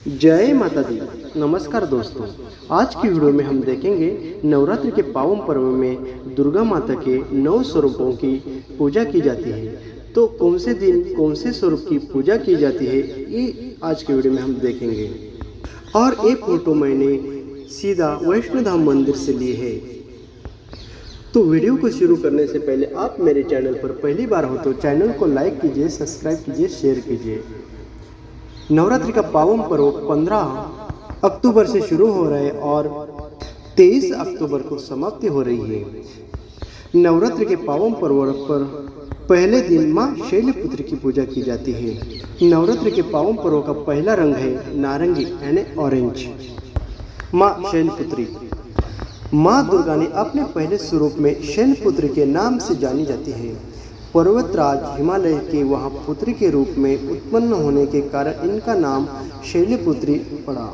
जय माता दी। नमस्कार दोस्तों, आज की वीडियो में हम देखेंगे नवरात्रि के पावन पर्व में दुर्गा माता के 9 स्वरूपों की पूजा की जाती है। तो कौन से दिन कौन से स्वरूप की पूजा की जाती है, ये आज की वीडियो में हम देखेंगे। और ये फोटो मैंने सीधा वैष्णो धाम मंदिर से ली है। तो वीडियो को शुरू करने से पहले आप मेरे चैनल पर पहली बार हो तो चैनल को लाइक कीजिए, सब्सक्राइब कीजिए, शेयर कीजिए। नवरात्रि का पावन पर्व 15 अक्टूबर से शुरू हो रहा है और 23 अक्टूबर को समाप्ति हो रही है। नवरात्रि के पावन पर्व पर पहले दिन मां शैलपुत्री की पूजा की जाती है। नवरात्रि के पावन पर्व का पहला रंग है नारंगी यानी ऑरेंज। मां शैलपुत्री, मां दुर्गा ने अपने पहले स्वरूप में शैलपुत्री के नाम से जानी जाती है। पर्वतराज हिमालय के वहाँ पुत्री के रूप में उत्पन्न होने के कारण इनका नाम शैलपुत्री पड़ा।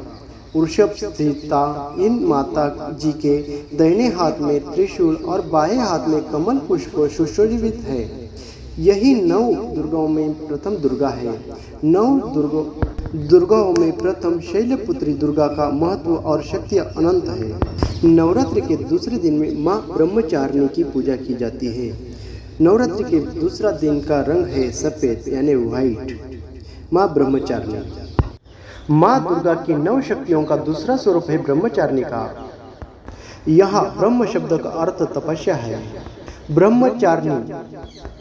वृषभ स्थिता इन माता जी के दाहिने हाथ में त्रिशूल और बाएं हाथ में कमल पुष्प सुशोभित है। यही 9 दुर्गाओं में प्रथम दुर्गा है। 9 दुर्गाओं में प्रथम शैलपुत्री दुर्गा का महत्व और शक्ति अनंत है। नवरात्रि के दूसरे दिन में मां ब्रह्मचारिणी की पूजा की जाती है। नवरात्रि के दूसरा दिन का रंग है सफेद यानी व्हाइट। मां ब्रह्मचारिणी, मां दुर्गा की 9 शक्तियों का दूसरा स्वरूप है ब्रह्मचारिणी का। यहाँ ब्रह्म शब्द का अर्थ तपस्या है। ब्रह्मचारिणी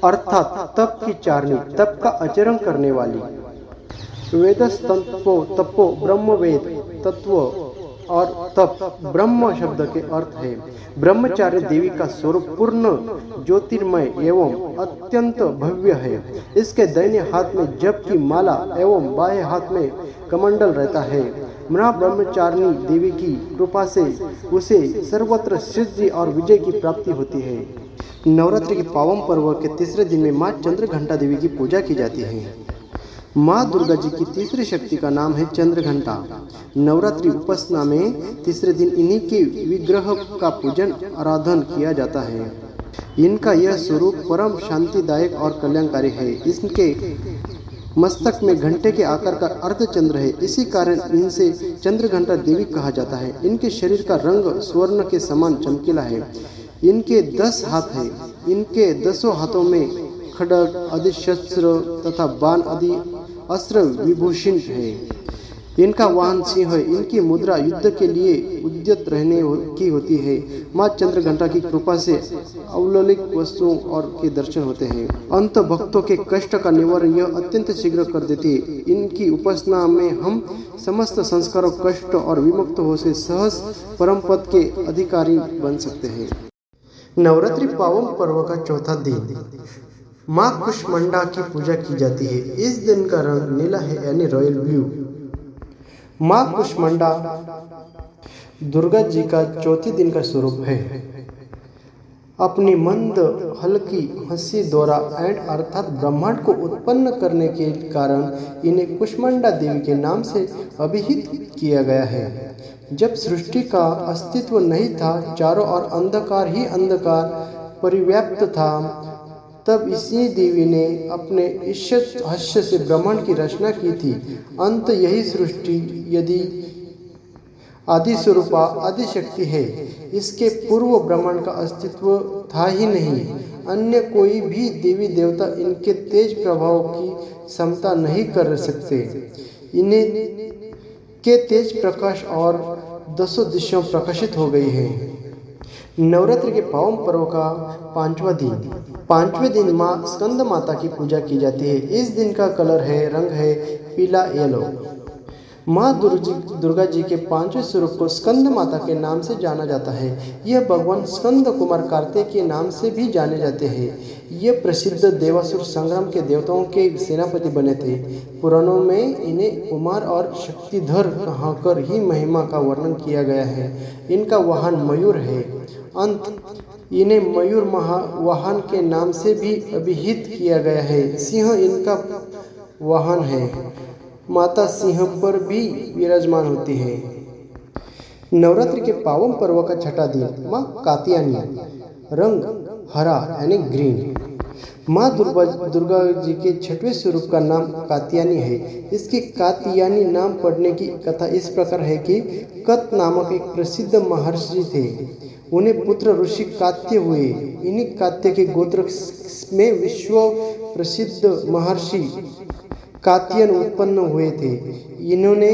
अर्थात तप की चारणी, तप का आचरण करने वाली। वेदस्तत्वो तपो ब्रह्म वेद तत्व और तप ब्रह्म शब्द के अर्थ है। ब्रह्मचार्य देवी का स्वरूप पूर्ण ज्योतिर्मय एवं अत्यंत भव्य है। इसके दाहिने हाथ में जप की माला एवं बाएं हाथ में कमंडल रहता है। मां ब्रह्मचारिणी देवी की कृपा से उसे सर्वत्र सिद्धि और विजय की प्राप्ति होती है। नवरात्रि के पावन पर्व के तीसरे दिन में मां चंद्रघंटा देवी की पूजा की जाती है। मां दुर्गा जी की तीसरी शक्ति का नाम है चंद्रघंटा। नवरात्रि उपासना में तीसरे दिन इन्हीं के विग्रह का पूजन आराधन किया जाता है। इनका यह स्वरूप परम शांतिदायक और कल्याणकारी है। इसके मस्तक में घंटे के आकार का अर्धचंद्र है, इसी कारण इनसे चंद्रघंटा देवी कहा जाता है। इनके शरीर का रंग स्वर्ण के समान चमकीला है। इनके 10 हाथ है। इनके 10 हाथों में खड्ग आदि शस्त्र तथा बाण आदि अस्त्र विभूषित है। इनका वाहन सिंह है। इनकी मुद्रा युद्ध के लिए उद्यत रहने की होती है। मां चंद्रघंटा की कृपा से अलौकिक वस्तुओं और के दर्शन होते हैं। अंत भक्तों के कष्ट का निवारण यह अत्यंत शीघ्र कर देती है। इनकी उपासना में हम समस्त संस्कारों कष्ट और विमुक्त हो से सहज परम पद के अधिकारी बन सकते हैं। नवरात्रि पावन पर्व का चौथा दिन मां कुष्मांडा की पूजा की जाती है। इस दिन का रंग नीला है यानी रॉयल ब्लू। मां कुष्मांडा दुर्गा जी का चौथे दिन का स्वरूप है। अपनी मंद हल्की हंसी द्वारा एंड अर्थात ब्रह्मांड को उत्पन्न करने के कारण इन्हें कुष्मांडा देवी के नाम से अभिहित किया गया है। जब सृष्टि का अस्तित्व नहीं था, चारों ओर अंधकार ही अंधकार परिव्याप्त था, तब इसी देवी ने अपने ईश्वर हास्य से ब्रह्मांड की रचना की थी। अंत यही सृष्टि यदि आदि स्वरूपा आदि शक्ति है। इसके पूर्व ब्रह्मांड का अस्तित्व था ही नहीं। अन्य कोई भी देवी देवता इनके तेज प्रभाव की क्षमता नहीं कर सकते। इन्हें के तेज प्रकाश और 10 दिशाओं प्रकाशित हो गई है। नवरात्रि के पावन पर्व का 5वें दिन मां स्कंद माता की पूजा की जाती है। इस दिन का रंग है पीला येलो। मां दुर्गा जी के 5वें स्वरूप को स्कंद माता के नाम से जाना जाता है। यह भगवान स्कंद कुमार कार्तिक के नाम से भी जाने जाते हैं। ये प्रसिद्ध देवासुर संग्राम के देवताओं के सेनापति बने थे। पुराणों में इन्हें कुमार और शक्तिधर कहकर ही महिमा का वर्णन किया गया है। इनका वाहन मयूर है। अंत इन्हें मयूर वाहन के नाम से भी अभिहित किया गया है। सिंह इनका वाहन है। माता सिंह पर भी विराजमान होती है। नवरात्रि के पावन पर्व का छठा दिन मां कात्यायनी, रंग हरा यानी ग्रीन। माँ दुर्गा जी के छठवें स्वरूप का नाम कात्यायनी है। इसके कात्यायनी नाम पड़ने की कथा इस प्रकार है कि कत नामक एक प्रसिद्ध महर्षि थे। उन्हें पुत्र ऋषि कात्य हुए। इन्हीं कात्य के गोत्र में विश्व प्रसिद्ध महर्षि कात्यायन उत्पन्न हुए थे। इन्होंने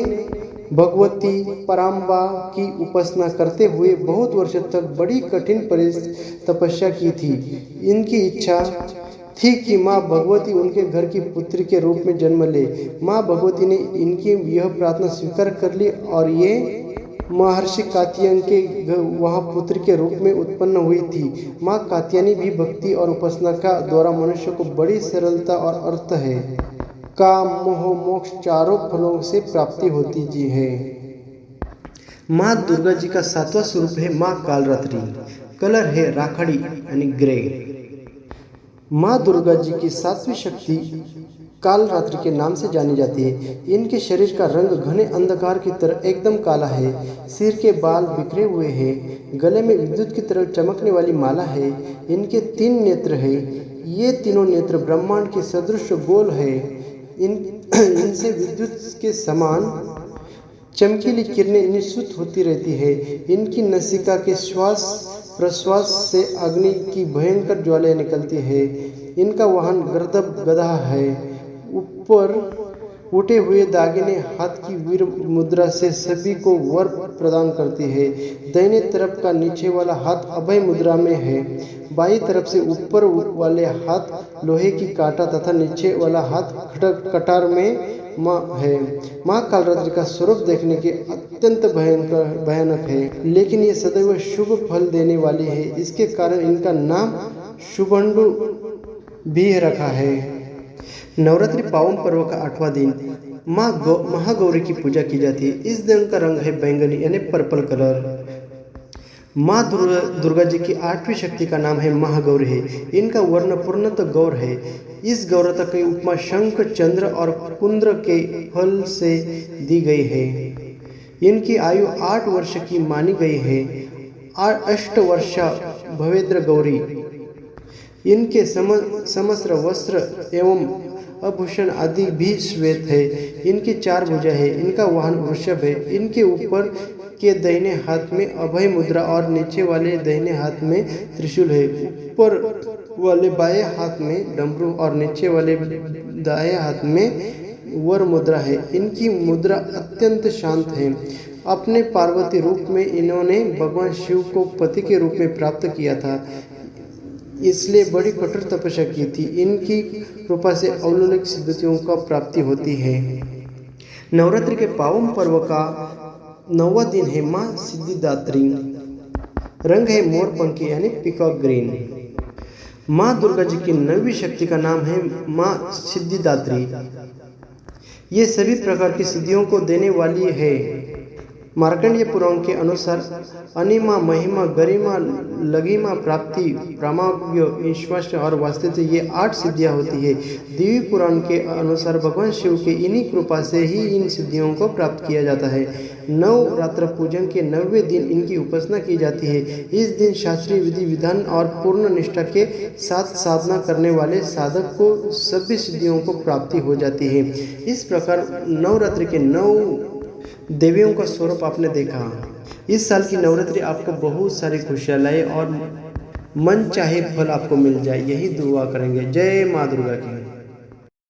भगवती पराम्बा की उपासना करते हुए बहुत वर्षों तक बड़ी कठिन तपस्या की थी। इनकी इच्छा थी कि माँ भगवती उनके घर की पुत्री के रूप में जन्म ले। माँ भगवती ने इनकी यह प्रार्थना स्वीकार कर ली और ये महर्षि कात्यायन के वहाँ पुत्र के रूप में उत्पन्न हुई थी। माँ कात्यायनी भी भक्ति और उपासना का द्वारा मनुष्य को बड़ी सरलता और अर्थ है काम मोह मोक्ष चारों फलों से प्राप्ति होती जी है। माँ दुर्गा जी का सातवां स्वरूप है माँ कालरात्रि। कलर है राखाड़ी यानी ग्रे। माँ दुर्गा जी की सातवीं शक्ति कालरात्रि के नाम से जानी जाती है। इनके शरीर का रंग घने अंधकार की तरह एकदम काला है। सिर के बाल बिखरे हुए हैं। गले में विद्युत की तरह चमकने वाली माला है। इनके 3 नेत्र है। ये तीनों नेत्र ब्रह्मांड के सदृश गोल है। इनसे विद्युत के समान चमकीली किरणें निःसृत होती रहती है। इनकी नासिका के श्वास प्रश्वास से अग्नि की भयंकर ज्वालाएं निकलती है। इनका वाहन गर्दभ गधा है। ऊपर उठे हुए दागिने हाथ की वीर मुद्रा से सभी को वर प्रदान करती है। दाहिने तरफ का नीचे वाला हाथ अभय मुद्रा में है। बाईं तरफ से ऊपर वाले हाथ लोहे की कांटा तथा नीचे वाला हाथ कटार में माँ है। माँ कालरात्रि का स्वरूप देखने के अत्यंत भयानक है, लेकिन ये सदैव शुभ फल देने वाली है। इसके कारण इनका नाम शुभंडु भी रखा है। नवरात्रि पावन पर्व का 8वां दिन माँ महागौरी की पूजा की जाती है। इस दिन का रंग है बैंगनी यानी पर्पल कलर। माँ दुर्गा जी की 8वीं शक्ति का नाम है महागौरी है। इनका वर्ण पूर्णतः गौर है। इस गौरता की उपमा शंख चंद्र और कुंद्र के फल से दी गई है। इनकी आयु 8 वर्ष की मानी गई है। 8 वर्षा भवेद्र गौरी। इनके समस्त्र वस्त्र एवं आभूषण आदि भी श्वेत है। इनकी 4 भुजा है। इनका वाहन वृषभ है। इनके ऊपर के दाहिने हाथ में अभय मुद्रा और नीचे वाले दाहिने हाथ में त्रिशूल है। ऊपर वाले बाएं हाथ में डमरू और नीचे वाले दाएं हाथ में वर मुद्रा है। इनकी मुद्रा अत्यंत शांत है। अपने पार्वती रूप में इन्होंने भगवान शिव को पति के रूप में प्राप्त किया था, इसलिए बड़ी कठोर तपस्या की थी। इनकी कृपा से अलौकिक सिद्धियों का प्राप्ति होती है। नवरात्रि के पावन पर्व का 9वां दिन है माँ सिद्धिदात्री। रंग है मोरपंखी यानी पीकॉक ग्रीन। माँ दुर्गा जी की 9वीं शक्ति का नाम है माँ सिद्धिदात्री। ये सभी प्रकार की सिद्धियों को देने वाली है। मार्कंडेय पुराण के अनुसार अनिमा महिमा गरिमा लघिमा प्राप्ति प्रामाण्य विश्वास और वास्तव ये 8 सिद्धियां होती है। दिव्य पुराण के अनुसार भगवान शिव के इन्हीं कृपा से ही इन सिद्धियों को प्राप्त किया जाता है। नवरात्र पूजन के 9वें दिन इनकी उपासना की जाती है। इस दिन शास्त्रीय विधि विधान और पूर्ण निष्ठा के साथ साधना करने वाले साधक को सभी सिद्धियों को प्राप्ति हो जाती है। इस प्रकार नवरात्रि के 9 देवियों का स्वरूप आपने देखा। इस साल की नवरात्रि आपको बहुत सारी खुशियाँ लाए और मन चाहे फल आपको मिल जाए, यही दुआ करेंगे। जय माँ दुर्गा की।